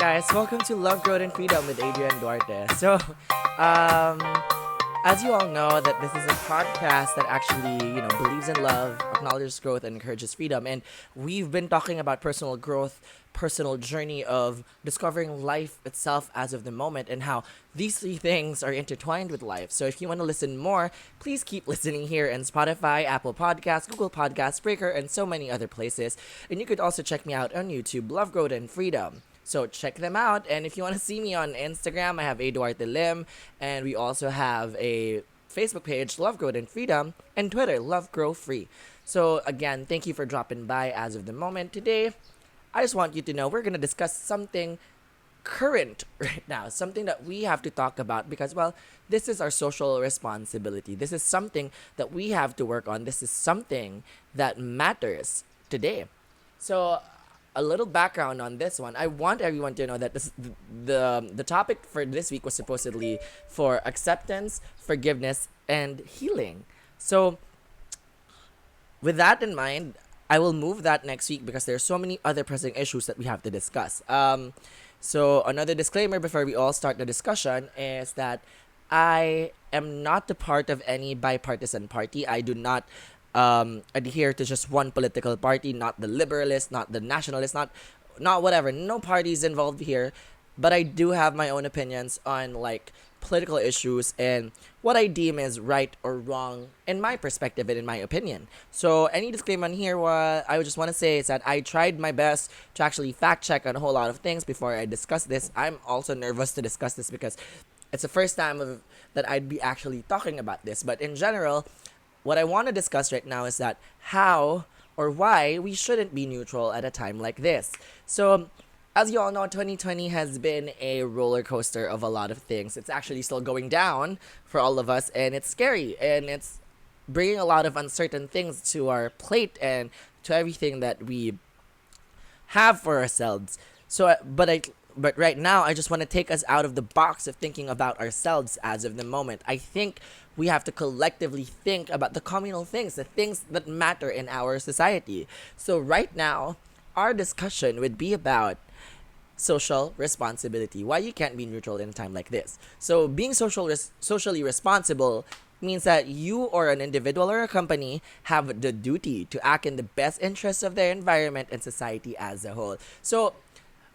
guys, welcome to Love, Growth, and Freedom with Adrian Duarte. Um, as you all know, that this is a podcast that actually, believes in love, acknowledges growth, and encourages freedom. And we've been talking about personal growth, personal journey of discovering life itself as of the moment, and how these three things are intertwined with life. So if you want to listen more, please keep listening here in Spotify, Apple Podcasts, Google Podcasts, Breaker, and so many other places. And you could also check me out on YouTube, Love, Growth, and Freedom. So check them out. And if you want to see me on Instagram, I have Eduardo Lim. And we also have a Facebook page, Love, Growth, and Freedom. And Twitter, Love, Grow, Free. So again, thank you for dropping by as of the moment. Today, I just want you to know we're going to discuss something current right now. Something that we have to talk about because, well, this is our social responsibility. This is something that we have to work on. This is something that matters today. So a little background on this one. I want everyone to know that the topic for this week was supposedly for acceptance, forgiveness, and healing. So with that in mind, I will move that next week because there are so many other pressing issues that we have to discuss. So another disclaimer before we all start the discussion is that I am not a part of any bipartisan party. I do not adhere to just one political party, not the liberalist, not the nationalist, not whatever. No parties involved here, but I do have my own opinions on like political issues and what I deem is right or wrong in my perspective and in my opinion. So any disclaimer on here, what I would just want to say is that I tried my best to actually fact check on a whole lot of things before I discuss this. I'm also nervous to discuss this because it's the first time that I'd be actually talking about this. But in general, what I want to discuss right now is that how or why we shouldn't be neutral at a time like this. So, as you all know, 2020 has been a roller coaster of a lot of things. It's actually still going down for all of us, and it's scary, and it's bringing a lot of uncertain things to our plate and to everything that we have for ourselves. So, but right now, I just want to take us out of the box of thinking about ourselves as of the moment. I think we have to collectively think about the communal things, the things that matter in our society. So right now, our discussion would be about social responsibility. Why you can't be neutral in a time like this. So being socially responsible means that you or an individual or a company have the duty to act in the best interests of their environment and society as a whole. So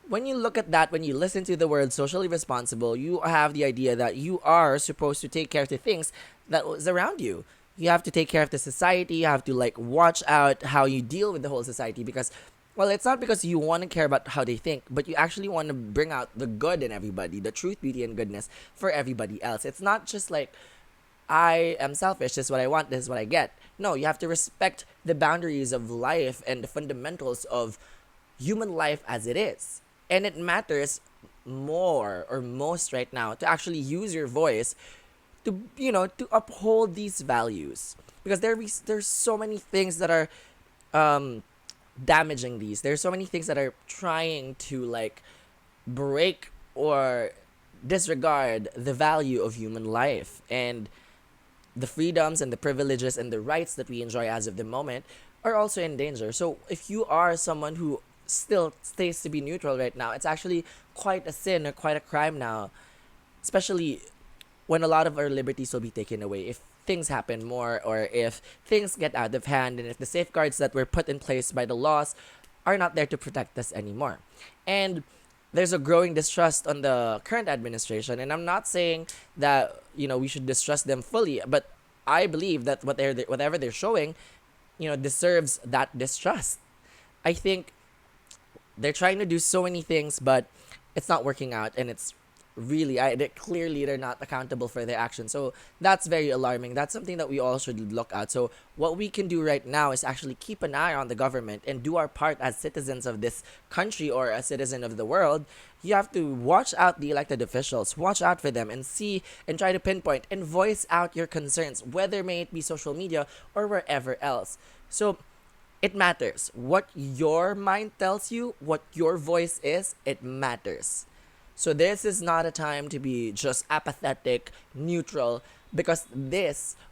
when you look at that, when you listen to the word socially responsible, you have the idea that you are supposed to take care of the things that was around you. You have to take care of the society. You have to like watch out how you deal with the whole society because, well, it's not because you want to care about how they think, but you actually want to bring out the good in everybody, the truth, beauty, and goodness for everybody else. It's not just like, I am selfish, this is what I want, this is what I get. No, you have to respect the boundaries of life and the fundamentals of human life as it is. And it matters more or most right now to actually use your voice to, to uphold these values. Because there's so many things that are damaging these. There's so many things that are trying to like break or disregard the value of human life and the freedoms and the privileges and the rights that we enjoy as of the moment are also in danger. So if you are someone who still stays to be neutral right now, it's actually quite a sin or quite a crime now, especially when a lot of our liberties will be taken away if things happen more or if things get out of hand and if the safeguards that were put in place by the laws are not there to protect us anymore. And there's a growing distrust on the current administration, and I'm not saying that we should distrust them fully, but I believe that whatever they're showing deserves that distrust. I think they're trying to do so many things, but it's not working out, and it's really, clearly they're not accountable for their actions. So that's very alarming. That's something that we all should look at. So what we can do right now is actually keep an eye on the government and do our part as citizens of this country or a citizen of the world. You have to watch out the elected officials, watch out for them and see and try to pinpoint and voice out your concerns, whether may it be social media or wherever else. So it matters. What your mind tells you, what your voice is, it matters. So this is not a time to be just apathetic, neutral, because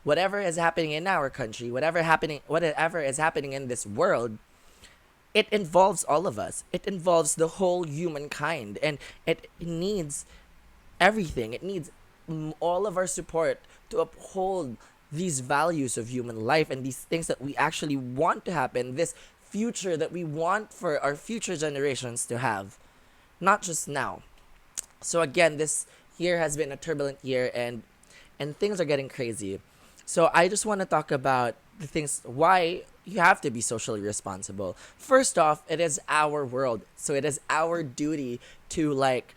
whatever is happening in our country, whatever is happening in this world, it involves all of us. It involves the whole humankind, and it needs everything. It needs all of our support to uphold these values of human life and these things that we actually want to happen, this future that we want for our future generations to have, not just now. So again, this year has been a turbulent year, and things are getting crazy. So I just want to talk about the things why you have to be socially responsible. First off, it is our world. So it is our duty to like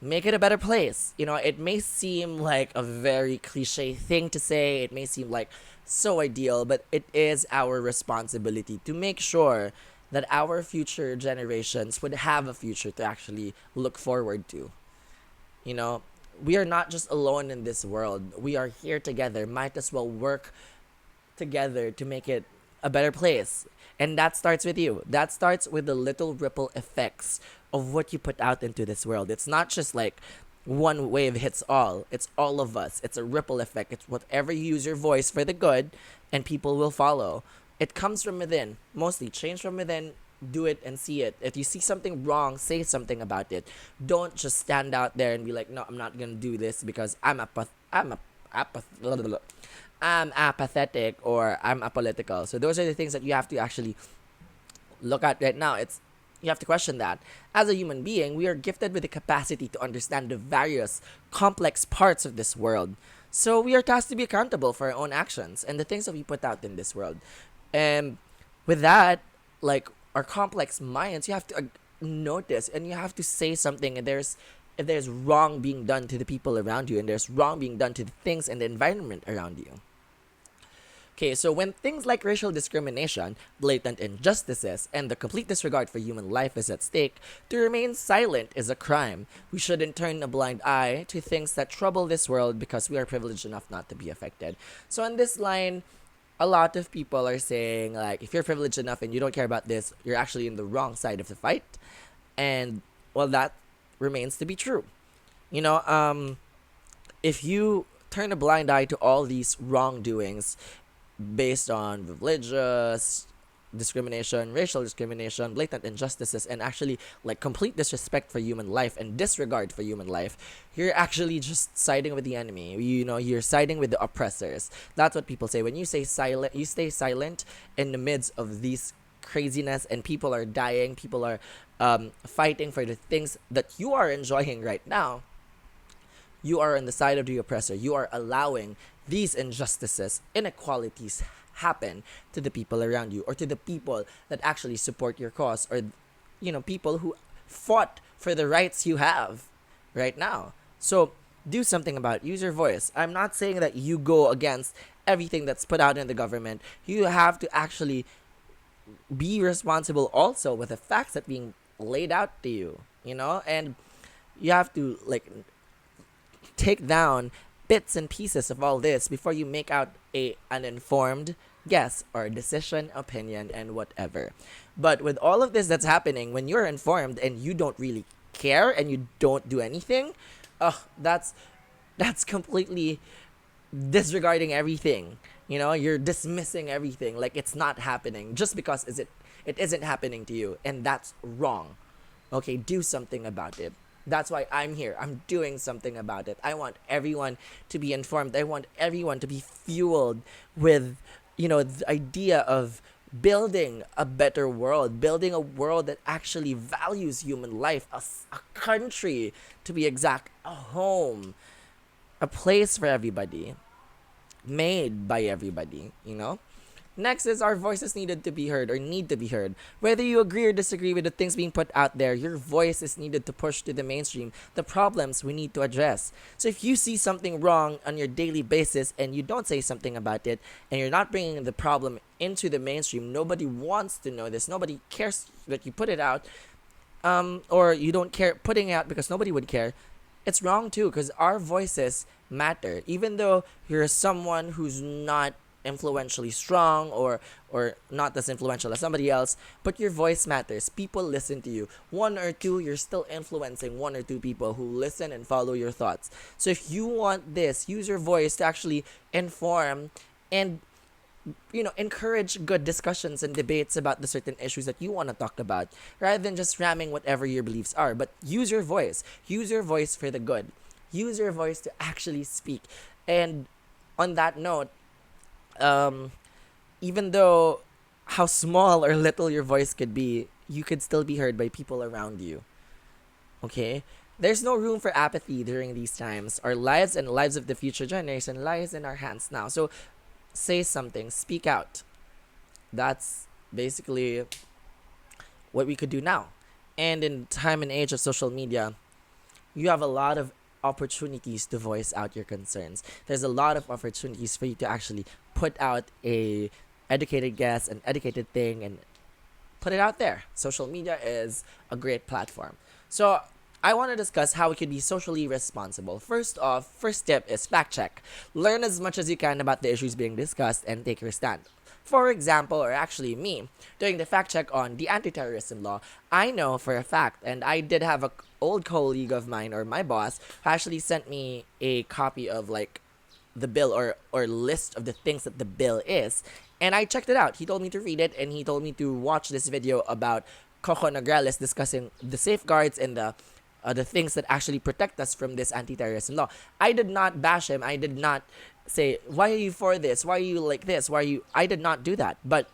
make it a better place. You know, it may seem like a very cliche thing to say, it may seem like so ideal, but it is our responsibility to make sure that our future generations would have a future to actually look forward to. You know, we are not just alone in this world. We are here together. Might as well work together to make it a better place. And that starts with you. That starts with the little ripple effects of what you put out into this world. It's not just like one wave hits all. It's all of us. It's a ripple effect. It's whatever you use your voice for the good, and people will follow. It comes from within. Mostly change from within. Do it and see it. If you see something wrong, say something about it. Don't just stand out there and be like, no, I'm not gonna do this because I'm apathetic or I'm apolitical. So those are the things that you have to actually look at right now. It's you have to question that. As a human being, we are gifted with the capacity to understand the various complex parts of this world. So we are tasked to be accountable for our own actions and the things that we put out in this world. And with that, like our complex minds, you have to notice and you have to say something. And if there's wrong being done to the people around you, and there's wrong being done to the things and the environment around you. Okay, so when things like racial discrimination, blatant injustices, and the complete disregard for human life is at stake, to remain silent is a crime. We shouldn't turn a blind eye to things that trouble this world because we are privileged enough not to be affected. So on this line, a lot of people are saying, like, if you're privileged enough and you don't care about this, you're actually in the wrong side of the fight. And, well, that remains to be true. You know, if you turn a blind eye to all these wrongdoings based on religious discrimination, racial discrimination, blatant injustices, and actually like complete disrespect for human life and disregard for human life, you're actually just siding with the enemy. You know, you're siding with the oppressors. That's what people say. When you say silent, you stay silent in the midst of these craziness and people are dying, people are fighting for the things that you are enjoying right now. You are on the side of the oppressor. You are allowing these injustices, inequalities happen to the people around you or to the people that actually support your cause or, you know, people who fought for the rights you have right now. So do something about it. Use your voice. I'm not saying that you go against everything that's put out in the government. You have to actually be responsible also with the facts that being laid out to you, you know, and you have to like take down bits and pieces of all this before you make out an informed guess or decision, opinion, and whatever. But with all of this that's happening, when you're informed and you don't really care and you don't do anything, that's completely disregarding everything. You know, you're dismissing everything like it's not happening just because it isn't happening to you, and that's wrong. Okay, do something about it. That's why I'm here. I'm doing something about it. I want everyone to be informed. I want everyone to be fueled with, you know, the idea of building a better world, building a world that actually values human life, a country, to be exact, a home, a place for everybody, made by everybody, you know? Next is our voices needed to be heard or need to be heard. Whether you agree or disagree with the things being put out there, your voice is needed to push to the mainstream the problems we need to address. So if you see something wrong on your daily basis and you don't say something about it and you're not bringing the problem into the mainstream, nobody wants to know this. Nobody cares that you put it out, or you don't care putting it out because nobody would care. It's wrong too because our voices matter. Even though you're someone who's not influentially strong or not as influential as somebody else, but your voice matters. People listen to you. One or two, you're still influencing one or two people who listen and follow your thoughts. So if you want this, use your voice to actually inform and encourage good discussions and debates about the certain issues that you want to talk about, rather than just ramming whatever your beliefs are. But use your voice for the good, use your voice to actually speak. And on that note, um even though how small or little your voice could be, you could still be heard by people around you. Okay? There's no room for apathy during these times. Our lives and lives of the future generation lies in our hands now. So say something, speak out. That's basically what we could do now. And in time and age of social media, you have a lot of opportunities to voice out your concerns. There's a lot of opportunities for you to actually put out a educated guess, an educated thing, and put it out there. Social media is a great platform. So I want to discuss how we could be socially responsible. First off, first tip is fact check. Learn as much as you can about the issues being discussed and take your stand. For example, or actually me, doing the fact check on the anti-terrorism law, I know for a fact, and I did have a old colleague of mine, or my boss, who actually sent me a copy of like the bill, or list of the things that the bill is, and I checked it out. He told me to read it, and he told me to watch this video about Coco Nograles discussing the safeguards and the things that actually protect us from this anti-terrorism law. I did not bash him. I did not say, why are you for this? Why are you like this? Why are you? I did not do that. But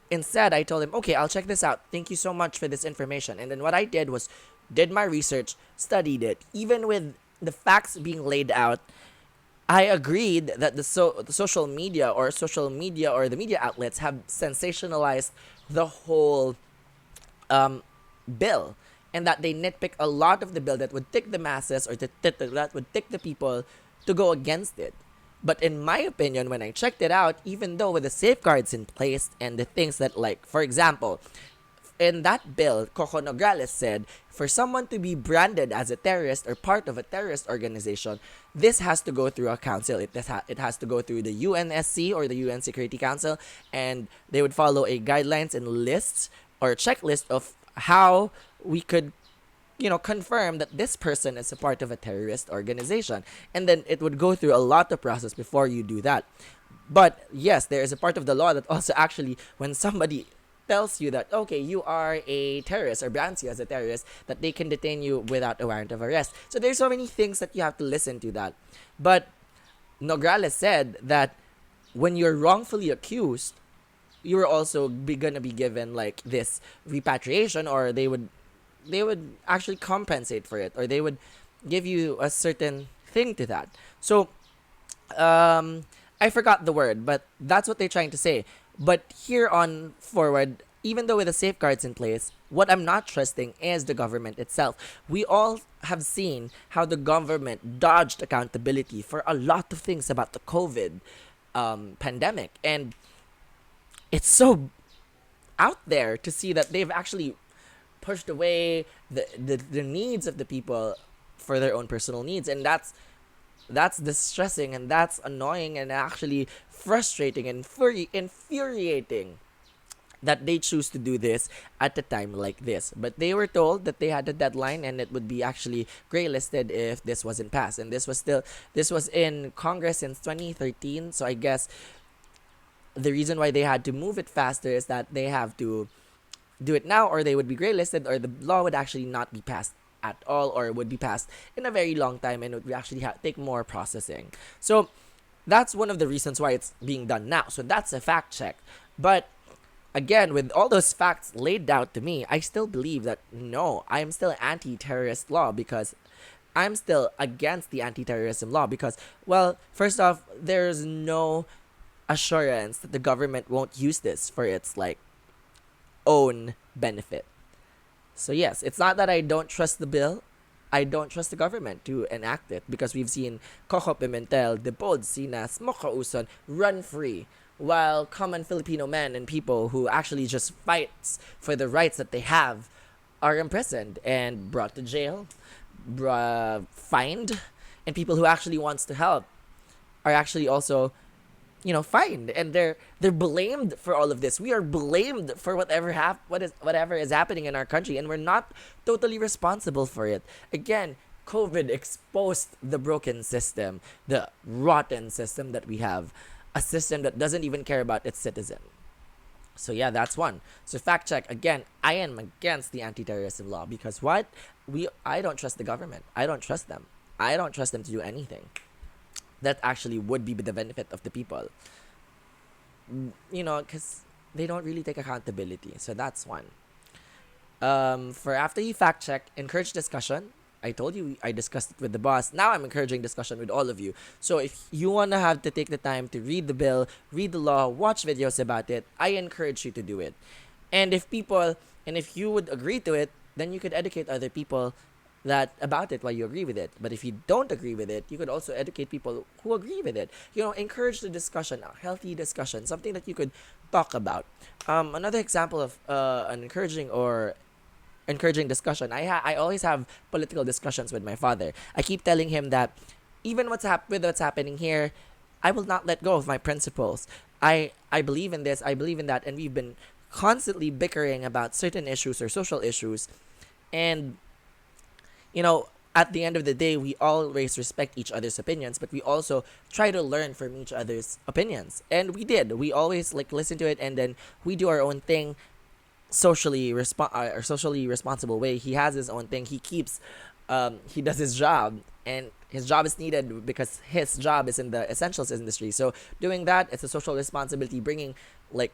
instead, I told him, okay, I'll check this out. Thank you so much for this information. And then what I did was did my research, studied it. Even with the facts being laid out, I agreed that the social media or the media outlets have sensationalized the whole bill, and that they nitpick a lot of the bill that would tick the masses, or that would tick the people to go against it. But in my opinion, when I checked it out, even though with the safeguards in place and the things that, like, for example, in that bill, Coco Nograles said, for someone to be branded as a terrorist or part of a terrorist organization, this has to go through a council. It has to go through the UNSC, or the UN Security Council, and they would follow a guidelines and lists or checklist of how we could confirm that this person is a part of a terrorist organization. And then it would go through a lot of process before you do that. But yes, there is a part of the law that also actually, when somebody tells you that, okay, you are a terrorist, or brands you as a terrorist, that they can detain you without a warrant of arrest. So there's so many things that you have to listen to that. But Nograles said that when you're wrongfully accused, you are also gonna be given like this repatriation, or they would actually compensate for it, or they would give you a certain thing to that. So I forgot the word, but that's what they're trying to say. But here on forward, even though with the safeguards in place, what I'm not trusting is the government itself. We all have seen how the government dodged accountability for a lot of things about the COVID pandemic, and it's so out there to see that they've actually pushed away the needs of the people for their own personal needs. And that's distressing, and that's annoying, and actually frustrating and infuriating that they choose to do this at a time like this. But they were told that they had a deadline, and it would be actually graylisted if this wasn't passed. And this was in Congress since 2013. So I guess the reason why they had to move it faster is that they have to do it now, or they would be graylisted, or the law would actually not be passed at all, or would be passed in a very long time, and it would actually take more processing. So that's one of the reasons why it's being done now. So that's a fact check. But again, with all those facts laid out to me, I still believe that no, I am still anti-terrorist law, because I'm still against the anti-terrorism law, because, well, first off, there's no assurance that the government won't use this for its like own benefit. So yes, it's not that I don't trust the bill. I don't trust the government to enact it, because we've seen Coco Pimentel, Depod Sinas, Mocha Uson run free, while common Filipino men and people who actually just fights for the rights that they have are imprisoned and brought to jail, fined, and people who actually wants to help are actually also fined, and they're blamed for all of this. We are blamed for whatever is happening in our country, and we're not totally responsible for it. Again, COVID exposed the broken system, the rotten system that we have. a system that doesn't even care about its citizen. So yeah, that's one. So fact check again. I am against the anti-terrorism law because what I don't trust the government. I don't trust them. I don't trust them to do anything that actually would be the benefit of the people. Because they don't really take accountability. So that's one. For after you fact check, encourage discussion. I told you I discussed it with the boss. Now I'm encouraging discussion with all of you. So if you want to have to take the time to read the bill, read the law, watch videos about it, I encourage you to do it. And if you would agree to it, then you could educate other people that about it, why you agree with it. But if you don't agree with it, you could also educate people who agree with it. Encourage the discussion, a healthy discussion, something that you could talk about. Another example of an encouraging discussion. I always have political discussions with my father. I keep telling him that even with what's happening here, I will not let go of my principles. I believe in this, I believe in that, and we've been constantly bickering about certain issues or social issues. And at the end of the day, we always respect each other's opinions, but we also try to learn from each other's opinions. And we did. We always listen to it, and then we do our own thing, socially responsible way. He has his own thing. He does his job, and his job is needed because his job is in the essentials industry. So doing that, it's a social responsibility, bringing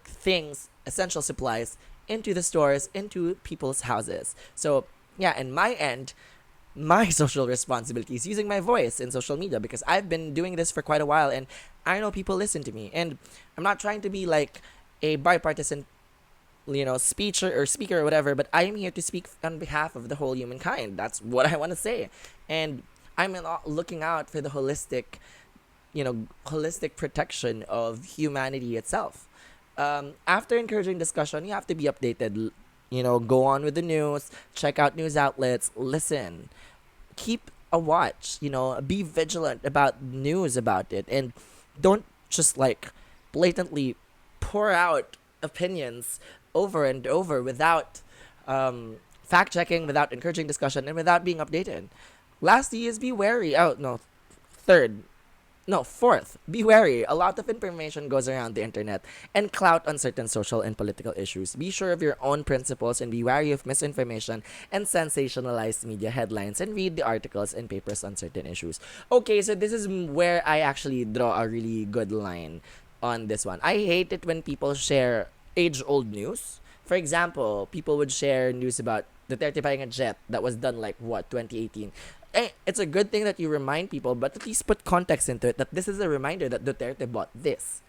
things, essential supplies into the stores, into people's houses. So yeah, and my end, my social responsibility is using my voice in social media because I've been doing this for quite a while, and I know people listen to me. And I'm not trying to be a bipartisan speaker or whatever, but I am here to speak on behalf of the whole humankind. That's what I want to say. And I'm looking out for the holistic protection of humanity itself. After encouraging discussion, you have to be updated. Go on with the news, check out news outlets, listen, keep a watch, be vigilant about news about it, and don't just blatantly pour out opinions over and over without fact checking, without encouraging discussion, and without being updated. Lastly is be wary. Oh no, third. No, fourth, be wary. A lot of information goes around the internet and clout on certain social and political issues. Be sure of your own principles and be wary of misinformation and sensationalized media headlines, and read the articles and papers on certain issues. Okay, so this is where I actually draw a really good line on this one. I hate it when people share age-old news. For example, people would share news about Duterte buying a jet that was done 2018. It's a good thing that you remind people, but at least put context into it, that this is a reminder that Duterte bought this.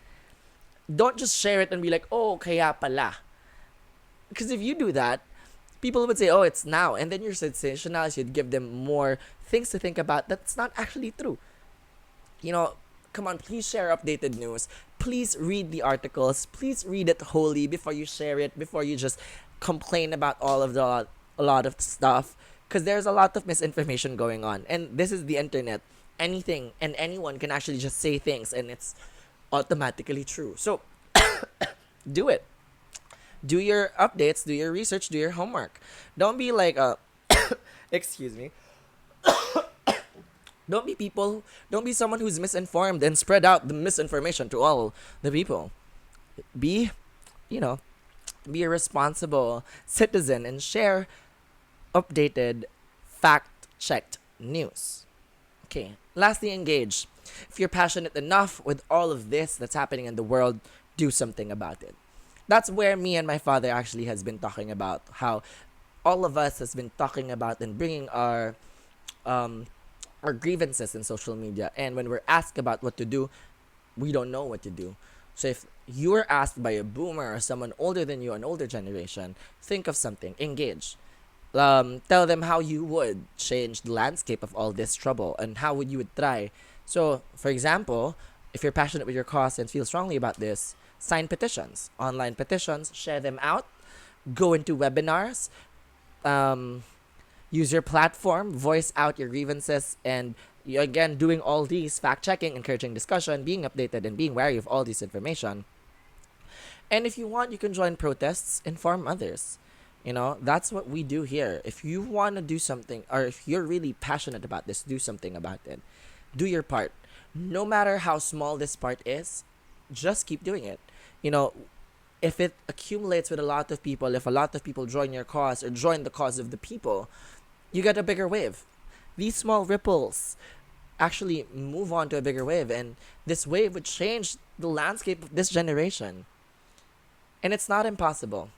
Don't just share it and be like, oh, kaya pala. Because if you do that, people would say, oh, it's now. And then you're sensationalized. You'd give them more things to think about that's not actually true. Come on, please share updated news. Please read the articles. Please read it wholly before you share it, before you just complain about a lot of stuff. Because there's a lot of misinformation going on. And this is the internet. Anything and anyone can actually just say things and it's automatically true. So, do it. Do your updates, do your research, do your homework. Don't be excuse me. Don't be someone who's misinformed and spread out the misinformation to all the people. Be a responsible citizen and share updated, fact-checked news. Okay, lastly, engage. If you're passionate enough with all of this that's happening in the world, do something about it. That's where me and my father actually has been talking about how all of us has been talking about and bringing our grievances in social media. And when we're asked about what to do, we don't know what to do. So if you're asked by a boomer or someone older than you, an older generation, think of something, engage. Tell them how you would change the landscape of all this trouble and how you would try. So, for example, if you're passionate with your cause and feel strongly about this, sign petitions, online petitions, share them out, go into webinars, use your platform, voice out your grievances, and again, doing all these, fact-checking, encouraging discussion, being updated, and being wary of all this information. And if you want, you can join protests, inform others. That's what we do here. If you want to do something, or if you're really passionate about this, do something about it. Do your part. No matter how small this part is, just keep doing it. You know, if it accumulates with a lot of people, if a lot of people join your cause or join the cause of the people, you get a bigger wave. These small ripples actually move on to a bigger wave, and this wave would change the landscape of this generation. And it's not impossible.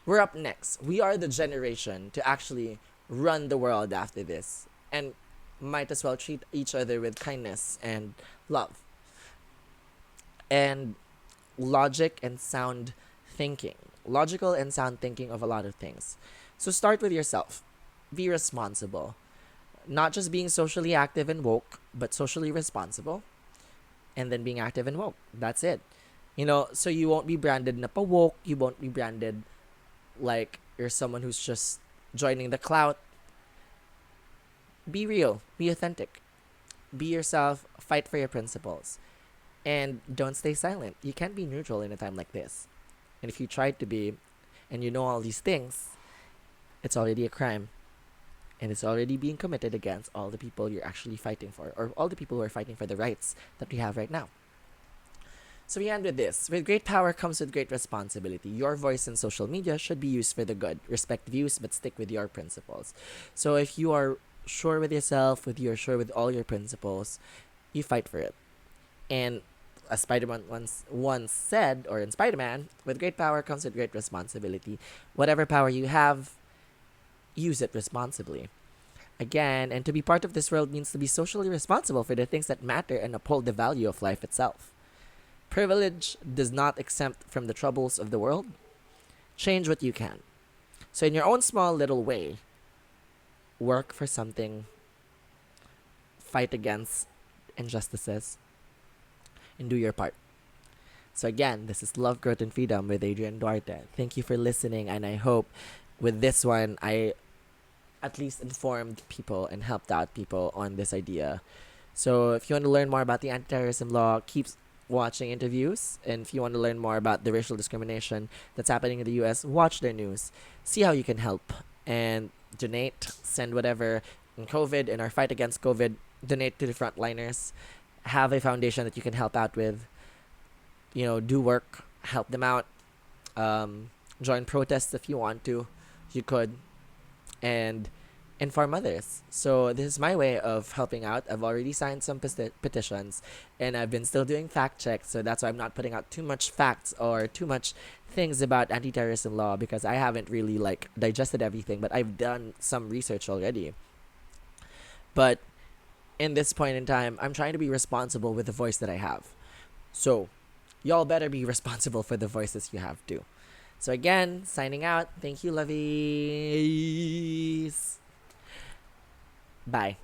We're up next. We are the generation to actually run the world after this, and might as well treat each other with kindness and love and logic and sound thinking. Logical and sound thinking of a lot of things. So start with yourself. Be responsible. Not just being socially active and woke, but socially responsible, and then being active and woke. That's it. So you won't be branded na pa woke, you won't be branded like you're someone who's just joining the clout. Be real, be authentic, be yourself, fight for your principles, and don't stay silent. You can't be neutral in a time like this. And if you try to be, and you know all these things, it's already a crime. And it's already being committed against all the people you're actually fighting for, or all the people who are fighting for the rights that we have right now. So we end with this. With great power comes with great responsibility. Your voice in social media should be used for the good. Respect views, but stick with your principles. So if you are sure with yourself, if you're sure with all your principles, you fight for it. And as Spider-Man once said, or in Spider-Man, with great power comes with great responsibility. Whatever power you have, use it responsibly. Again, and to be part of this world means to be socially responsible for the things that matter and uphold the value of life itself. Privilege does not exempt from the troubles of the world. Change what you can. So in your own small little way, work for something, fight against injustices, and do your part. So again, this is Love, Growth, and Freedom with Adrian Duarte. Thank you for listening, and I hope with this one, I at least informed people and helped out people on this idea. So if you want to learn more about the anti-terrorism law, keep watching interviews. And if you want to learn more about the racial discrimination that's happening in the US, watch their news. See how you can help. And donate, send whatever. In COVID, in our fight against COVID, donate to the frontliners. Have a foundation that you can help out with. Do work, help them out. Join protests if you want to. You could. And inform others. So this is my way of helping out. I've already signed some petitions, and I've been still doing fact checks. So that's why I'm not putting out too much facts or too much things about anti-terrorism law, because I haven't really digested everything. But I've done some research already. But in this point in time, I'm trying to be responsible with the voice that I have. So y'all better be responsible for the voices you have too. So again, signing out. Thank you, lovies. Bye.